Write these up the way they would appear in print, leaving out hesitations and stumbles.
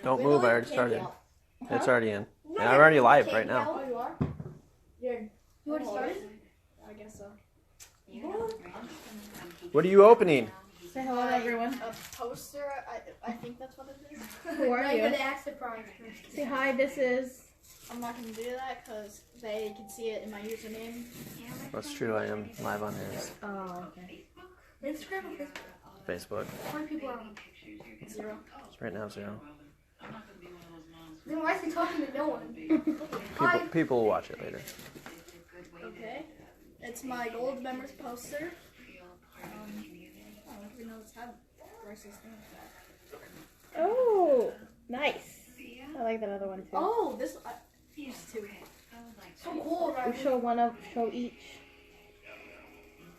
Don't move, I already started. Huh? It's already in. And I'm already live right now. Oh, you are? You already started? I guess so. What are you opening? Say hello to everyone. A poster, I think that's what it is. Who are you? Say hi, this is... I'm not going to do that because they can see it in my username. That's true, I am live on his Oh, okay. Instagram or Facebook? Facebook. How many people are on? 0. Right now, 0. Then why is he talking to no one? People will watch it later. Okay. It's my gold members poster. I don't even know what's happening. Oh, nice. I like that other one too. Oh, this these two. So cool, right? We show each.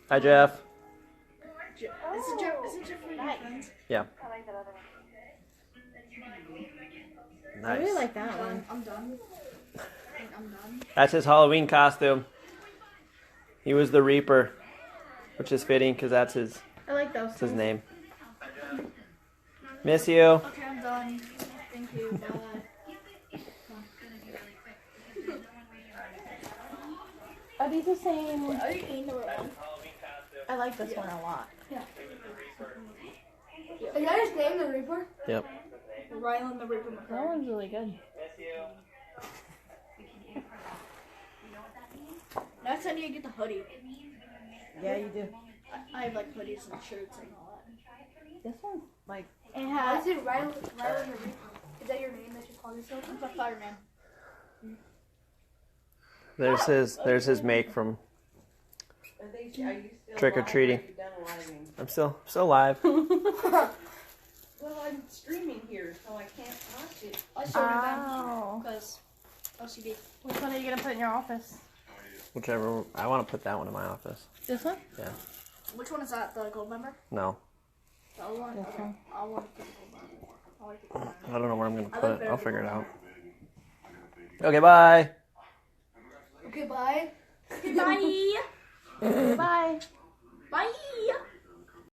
Hi, Jeff. Isn't Jeff one of your friends? Yeah. I like that other one. I Nice. really like that one. I'm done. I'm done. That's his Halloween costume. He was the Reaper, which is fitting because that's his name. Miss you. Okay, I'm done. Thank you. Bye. Are these the same? Are you eating the right one? I like this one a lot. Yeah. Is that his name, the Reaper? Yep. Rylan the Reaper That McCreary. one's really good. Next time you get the hoodie. Yeah, you do. I have like hoodies and shirts and all that. This one's like. It Why has. is it Rylan the Reaper? Is that your name that you call yourself? It's a fireman. There's his make from Trick or Treating. I'm still live. Well, I'm streaming here, so I can't watch it. I showed it them Oh. because LCD. Which one are you gonna put in your office? Whichever. I want to put that one in my office. This one? Yeah. Which one is that? The gold member? No. The other one? This Okay. one. I want to put the gold member. I like the gold member. I don't know where I'm gonna I put like it. I'll the figure it gold out. Okay, bye. Okay, bye. Bye. Bye. Bye.